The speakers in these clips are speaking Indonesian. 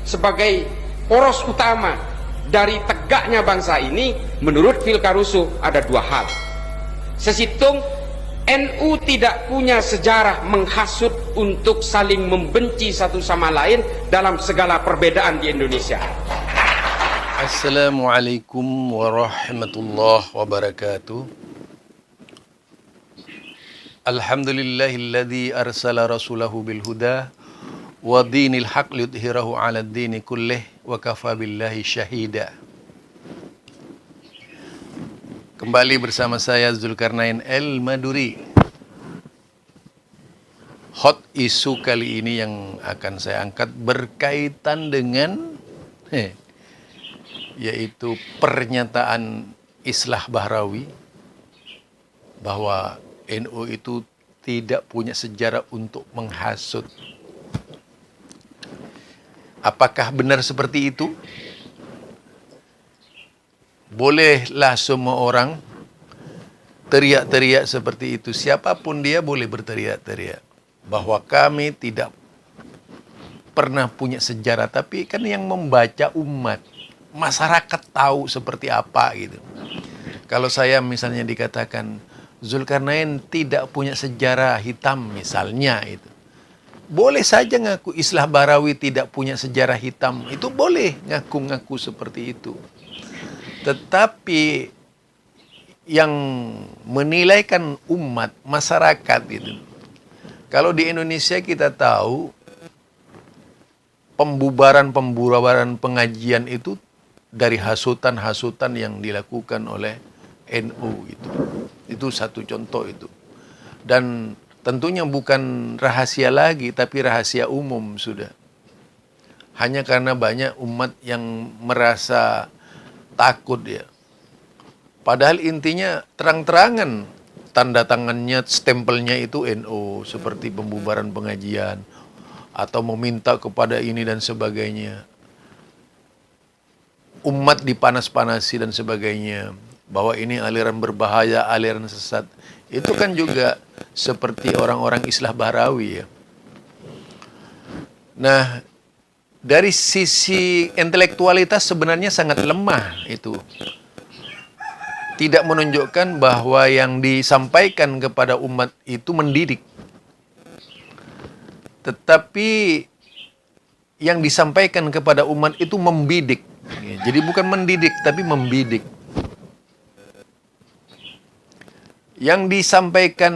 sebagai poros utama dari tegaknya bangsa ini, menurut Phil Caruso ada dua hal. Sesitung NU tidak punya sejarah menghasut untuk saling membenci satu sama lain dalam segala perbedaan di Indonesia. Assalamualaikum warahmatullahi wabarakatuh. Alhamdulillahilladzi arsala rasulahu bil huda wa dinil haq liyudhhirahu 'ala ad-dini kullih wa kafa billahi syahida. Kembali bersama saya Zulkarnain El-Maduri. Hot isu kali ini yang akan saya angkat berkaitan dengan yaitu pernyataan Islah Bahrawi bahwa NU itu tidak punya sejarah untuk menghasut. Apakah benar seperti itu? Bolehlah semua orang teriak-teriak seperti itu. Siapapun dia boleh berteriak-teriak bahwa kami tidak pernah punya sejarah. Tapi kan yang membaca umat, masyarakat tahu seperti apa gitu. Kalau saya misalnya dikatakan Zulkarnain tidak punya sejarah hitam misalnya itu, boleh saja ngaku Islah Bahrawi tidak punya sejarah hitam. Itu boleh ngaku-ngaku seperti itu. Tetapi yang menilaikan umat, masyarakat itu. Kalau di Indonesia kita tahu pembubaran pengajian itu dari hasutan-hasutan yang dilakukan oleh NU itu. Itu satu contoh itu. Dan tentunya bukan rahasia lagi, tapi rahasia umum sudah. Hanya karena banyak umat yang merasa takut ya. Padahal intinya terang-terangan tanda tangannya, stempelnya itu NU, seperti pembubaran pengajian atau meminta kepada ini dan sebagainya. Umat dipanas-panasi dan sebagainya, bahwa ini aliran berbahaya, aliran sesat. Itu kan juga seperti orang-orang Islah Bahrawi ya. Nah, dari sisi intelektualitas sebenarnya sangat lemah itu. Tidak menunjukkan bahwa yang disampaikan kepada umat itu mendidik. Tetapi yang disampaikan kepada umat itu membidik. Jadi bukan mendidik, tapi membidik. Yang disampaikan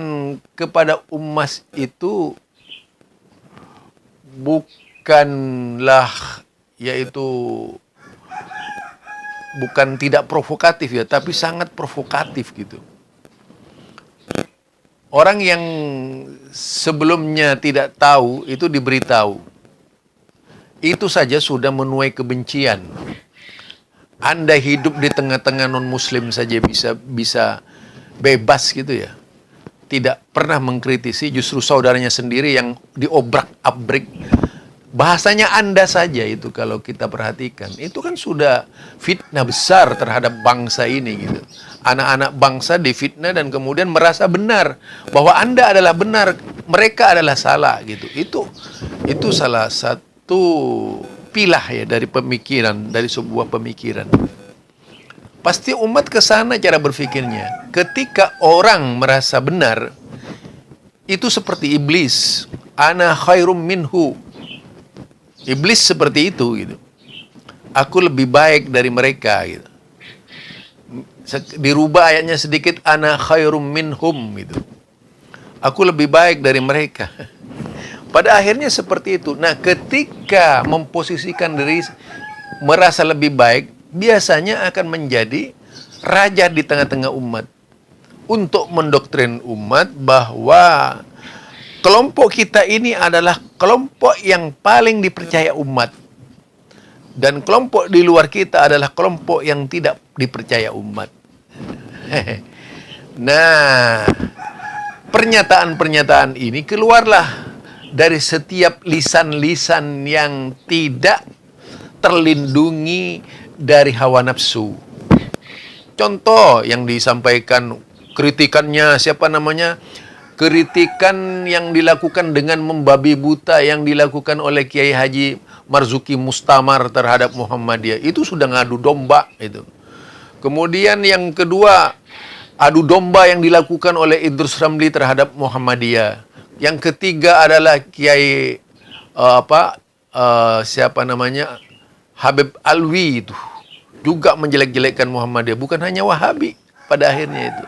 kepada umat itu bukanlah, yaitu bukan tidak provokatif ya, tapi sangat provokatif gitu. Orang yang sebelumnya tidak tahu itu diberitahu. Itu saja sudah menuai kebencian. Anda hidup di tengah-tengah non-muslim saja bisa bebas gitu ya. Tidak pernah mengkritisi, justru saudaranya sendiri yang diobrak-abrik. Bahasanya Anda saja itu kalau kita perhatikan. Itu kan sudah fitnah besar terhadap bangsa ini gitu. Anak-anak bangsa difitnah dan kemudian merasa benar. Bahwa Anda adalah benar, mereka adalah salah gitu. Itu salah satu pilah ya dari pemikiran, dari sebuah pemikiran. Pasti umat ke sana cara berpikirnya. Ketika orang merasa benar, itu seperti iblis. Ana khairum minhu. Iblis seperti itu gitu. Aku lebih baik dari mereka gitu. Dirubah ayatnya sedikit, ana khairum minhum gitu. Aku lebih baik dari mereka. Pada akhirnya seperti itu. Nah, ketika memposisikan diri merasa lebih baik, biasanya akan menjadi raja di tengah-tengah umat. Untuk mendoktrin umat bahwa kelompok kita ini adalah kelompok yang paling dipercaya umat. Dan kelompok di luar kita adalah kelompok yang tidak dipercaya umat. Nah, pernyataan-pernyataan ini keluarlah dari setiap lisan-lisan yang tidak terlindungi dari hawa nafsu. Contoh yang disampaikan kritikannya siapa namanya? kritikan yang dilakukan dengan membabi buta yang dilakukan oleh Kiai Haji Marzuki Mustamar terhadap Muhammadiyah, itu sudah ngadu domba itu. Kemudian yang kedua, adu domba yang dilakukan oleh Idrus Ramli terhadap Muhammadiyah. Yang ketiga adalah Kiai siapa namanya, Habib Alwi, itu juga menjelek-jelekkan Muhammadiyah, bukan hanya Wahabi pada akhirnya itu.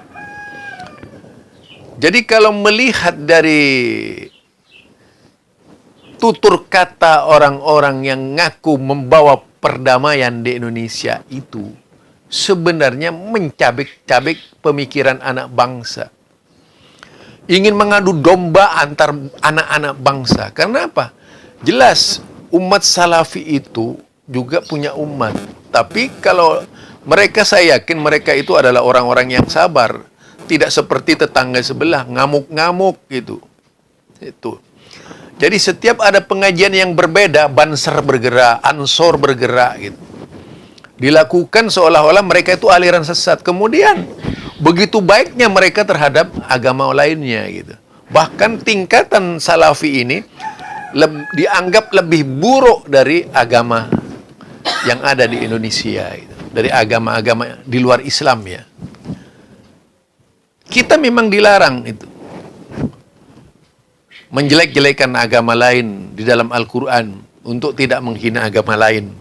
Jadi kalau melihat dari tutur kata orang-orang yang ngaku membawa perdamaian di Indonesia itu sebenarnya mencabik-cabik pemikiran anak bangsa. Ingin mengadu domba antar anak-anak bangsa. Karena apa? Jelas umat Salafi itu juga punya umat. Tapi kalau mereka, saya yakin mereka itu adalah orang-orang yang sabar. Tidak seperti tetangga sebelah, ngamuk-ngamuk gitu. Itu. Jadi setiap ada pengajian yang berbeda, Banser bergerak, Ansor bergerak gitu. Dilakukan seolah-olah mereka itu aliran sesat. Kemudian begitu baiknya mereka terhadap agama lainnya gitu. Bahkan tingkatan Salafi ini dianggap lebih buruk dari agama yang ada di Indonesia gitu. Dari agama-agama di luar Islam ya. Kita memang dilarang itu menjelek-jelekan agama lain di dalam Al-Quran untuk tidak menghina agama lain.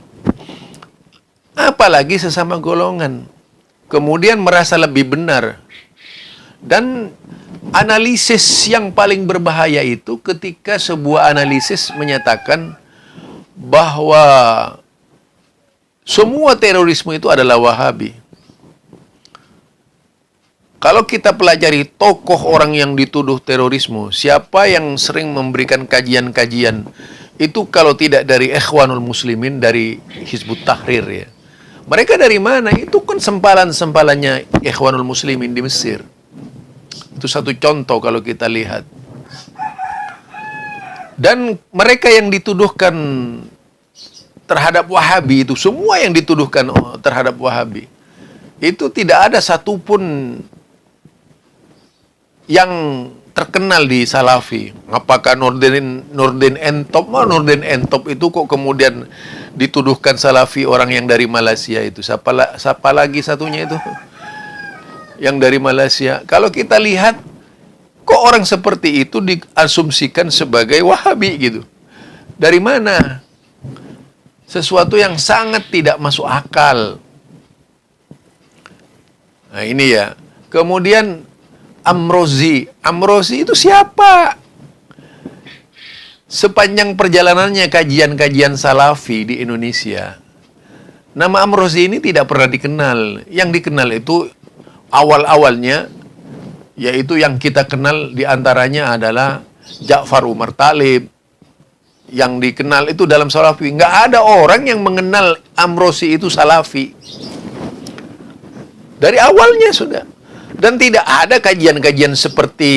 Apalagi sesama golongan. Kemudian merasa lebih benar. Dan analisis yang paling berbahaya itu ketika sebuah analisis menyatakan bahwa semua terorisme itu adalah Wahabi. Kalau kita pelajari tokoh orang yang dituduh terorisme, siapa yang sering memberikan kajian-kajian, itu kalau tidak dari Ikhwanul Muslimin, dari Hizbut Tahrir ya. Mereka dari mana? Itu kan sempalan-sempalannya Ikhwanul Muslimin di Mesir. Itu satu contoh kalau kita lihat. Dan mereka yang dituduhkan terhadap Wahabi itu, semua yang dituduhkan terhadap Wahabi, itu tidak ada satupun yang terkenal di Salafi. Apakah Nurdin Entop? Nurdin Entop itu kok kemudian dituduhkan Salafi, orang yang dari Malaysia itu. Siapa lagi satunya itu? Yang dari Malaysia. Kalau kita lihat, kok orang seperti itu diasumsikan sebagai Wahabi gitu. Dari mana? Sesuatu yang sangat tidak masuk akal. Nah ini ya. Kemudian Amrozi itu siapa? Sepanjang perjalanannya kajian-kajian Salafi di Indonesia, nama Amrozi ini tidak pernah dikenal. Yang dikenal itu awal-awalnya, yaitu yang kita kenal diantaranya adalah Ja'far Umar Talib. Yang dikenal itu dalam Salafi. Nggak ada orang yang mengenal Amrozi itu Salafi. Dari awalnya sudah. Dan tidak ada kajian-kajian seperti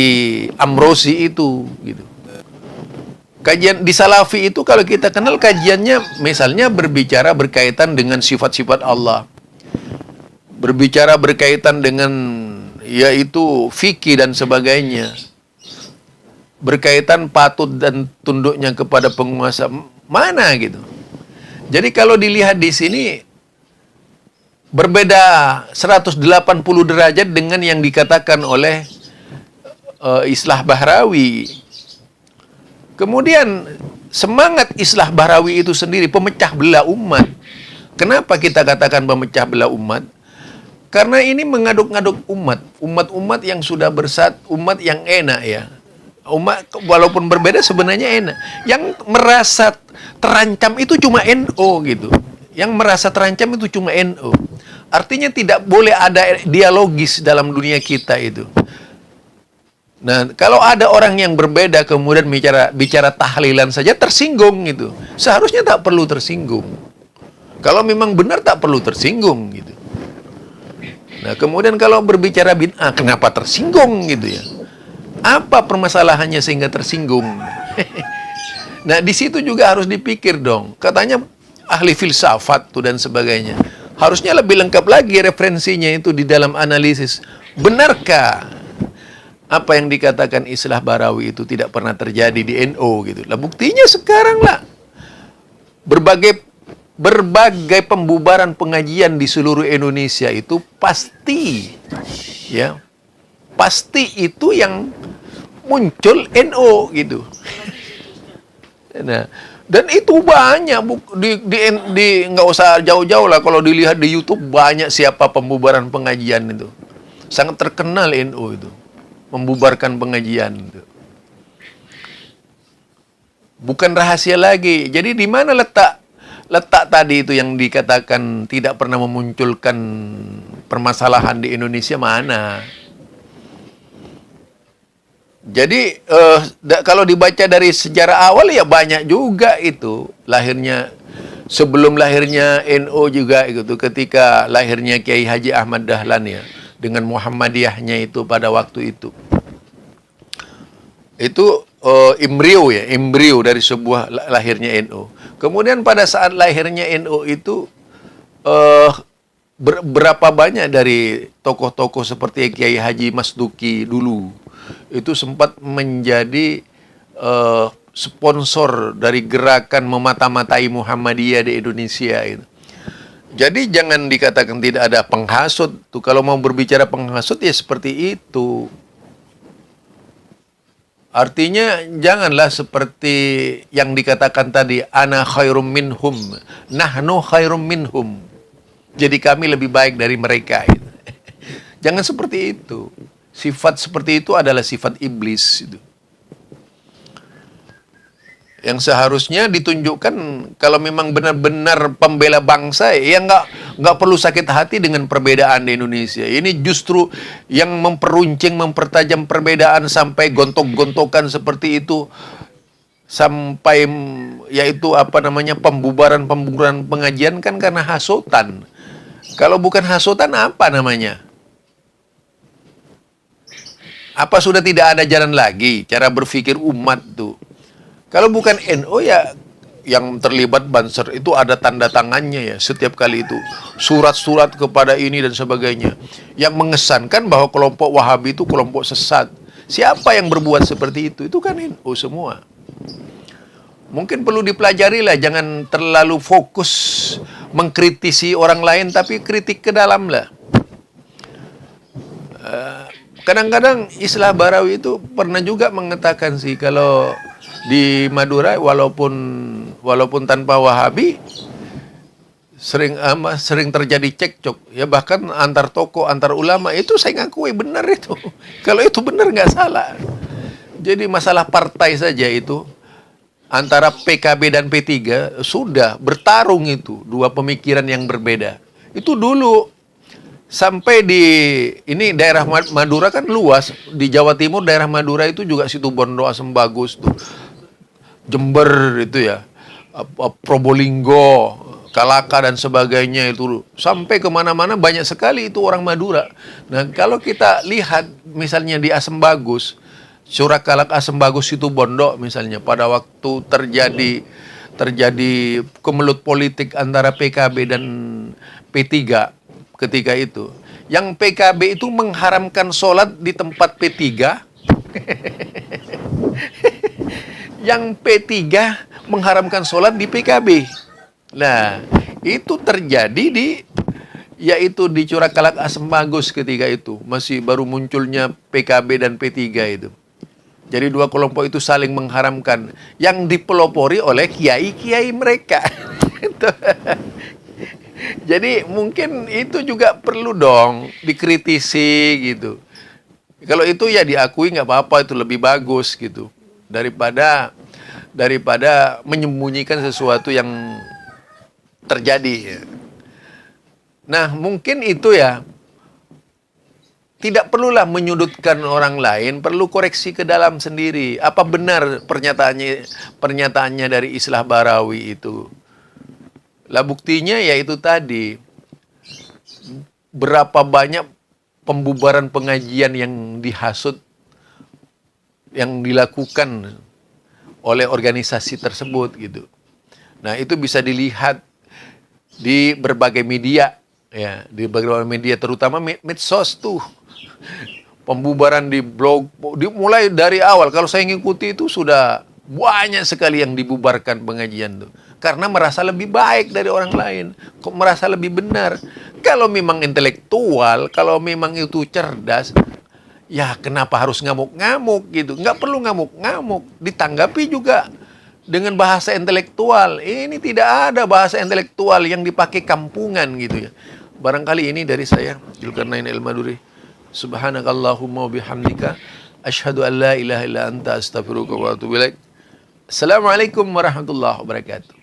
Amrozi itu gitu. Kajian di Salafi itu kalau kita kenal kajiannya misalnya berbicara berkaitan dengan sifat-sifat Allah. Berbicara berkaitan dengan yaitu fikih dan sebagainya. Berkaitan patut dan tunduknya kepada penguasa mana gitu. Jadi kalau dilihat di sini berbeda 180 derajat dengan yang dikatakan oleh Islah Bahrawi. Kemudian semangat Islah Bahrawi itu sendiri pemecah belah umat. Kenapa kita katakan pemecah belah umat? Karena ini mengaduk-ngaduk umat. Umat-umat yang sudah bersatu, umat yang enak ya. Umat walaupun berbeda sebenarnya enak. Yang merasa terancam itu cuma NU gitu. Yang merasa terancam itu cuma NU. Artinya tidak boleh ada dialogis dalam dunia kita itu. Nah, kalau ada orang yang berbeda kemudian bicara tahlilan saja tersinggung gitu. Seharusnya tak perlu tersinggung. Kalau memang benar tak perlu tersinggung gitu. Nah, kemudian kalau berbicara bid'ah kenapa tersinggung gitu ya? Apa permasalahannya sehingga tersinggung? Nah, di situ juga harus dipikir dong. Katanya ahli filsafat tuh dan sebagainya. Harusnya lebih lengkap lagi referensinya itu di dalam analisis. Benarkah apa yang dikatakan Islah Barawi itu tidak pernah terjadi di NU gitu. Lah buktinya sekarang lah berbagai pembubaran pengajian di seluruh Indonesia itu pasti ya itu yang muncul NU gitu. Nah, dan itu banyak di nggak usah jauh-jauh lah, kalau dilihat di YouTube banyak siapa pembubaran pengajian itu. Sangat terkenal NU itu membubarkan pengajian itu. Bukan rahasia lagi. Jadi di mana letak tadi itu yang dikatakan tidak pernah memunculkan permasalahan di Indonesia mana? Jadi kalau dibaca dari sejarah awal ya banyak juga itu sebelum lahirnya NU juga itu, ketika lahirnya Kiai Haji Ahmad Dahlan ya dengan Muhammadiyahnya itu pada waktu itu embrio dari sebuah lahirnya NU. Kemudian pada saat lahirnya NU itu berapa banyak dari tokoh-tokoh seperti Kiai Haji Masduki dulu itu sempat menjadi sponsor dari gerakan memata-matai Muhammadiyah di Indonesia itu. Jadi jangan dikatakan tidak ada penghasut tuh. Kalau mau berbicara penghasut ya seperti itu. Artinya janganlah seperti yang dikatakan tadi, ana khairum minhum, nahnu khairum minhum. Jadi kami lebih baik dari mereka. Jangan seperti itu. Sifat seperti itu adalah sifat iblis itu. Yang seharusnya ditunjukkan kalau memang benar-benar pembela bangsa, ya nggak perlu sakit hati dengan perbedaan di Indonesia. Ini justru yang memperuncing, mempertajam perbedaan sampai gontok-gontokan seperti itu, sampai yaitu pembubaran pengajian kan karena hasutan. Kalau bukan hasutan apa namanya? Apa sudah tidak ada jalan lagi cara berpikir umat tuh? Kalau bukan NU ya yang terlibat Banser itu ada tanda tangannya ya setiap kali itu. Surat-surat kepada ini dan sebagainya. Yang mengesankan bahwa kelompok Wahabi itu kelompok sesat. Siapa yang berbuat seperti itu? Itu kan NU semua. Mungkin perlu dipelajari lah, jangan terlalu fokus mengkritisi orang lain, tapi kritik ke dalam lah. Kadang-kadang Islah Barawi itu pernah juga mengatakan sih kalau di Madura walaupun tanpa Wahabi sering terjadi cekcok ya, bahkan antar tokoh, antar ulama. Itu saya ngakui benar itu. Kalau itu benar nggak salah. Jadi masalah partai saja itu antara PKB dan P3 sudah bertarung, itu dua pemikiran yang berbeda. Itu dulu sampai di ini daerah Madura kan luas, di Jawa Timur daerah Madura itu juga Situbondo, Asem Bagus tuh, Jember itu ya, Probolinggo, Kalaka dan sebagainya itu, sampai kemana-mana banyak sekali itu orang Madura. Nah kalau kita lihat misalnya di Asem Bagus, Surakalak, Asem Bagus, Situbondo misalnya, pada waktu terjadi kemelut politik antara PKB dan P3 ketika itu, yang PKB itu mengharamkan sholat di tempat P3, yang P3 mengharamkan sholat di PKB. Nah, itu terjadi yaitu di Curakalak, Asem Bagus ketika itu. Masih baru munculnya PKB dan P3 itu. Jadi dua kelompok itu saling mengharamkan, yang dipelopori oleh kiai-kiai mereka. Jadi mungkin itu juga perlu dong dikritisi gitu. Kalau itu ya diakui nggak apa-apa, itu lebih bagus gitu daripada menyembunyikan sesuatu yang terjadi. Nah mungkin itu ya, tidak perlulah menyudutkan orang lain, perlu koreksi ke dalam sendiri. Apa benar pernyataannya dari Islah Barawi itu? Lah buktinya yaitu tadi, berapa banyak pembubaran pengajian yang dihasut, yang dilakukan oleh organisasi tersebut gitu. Nah itu bisa dilihat di berbagai media ya, di berbagai media terutama medsos tuh. pembubaran di blog, mulai dari awal. Kalau saya ngikuti itu sudah banyak sekali yang dibubarkan pengajian tuh. Karena merasa lebih baik dari orang lain. Kok merasa lebih benar. Kalau memang intelektual, kalau memang itu cerdas, ya kenapa harus ngamuk-ngamuk gitu. Nggak perlu ngamuk-ngamuk. Ditanggapi juga dengan bahasa intelektual. Ini tidak ada bahasa intelektual yang dipakai kampungan gitu ya. Barangkali ini dari saya, Zulkarnain El-Maduri. Subhanakallahumma wa bihamdika asyhadu an la ilaha illa anta astaghfiruka wa atubu ilaik. Assalamualaikum warahmatullahi wabarakatuh.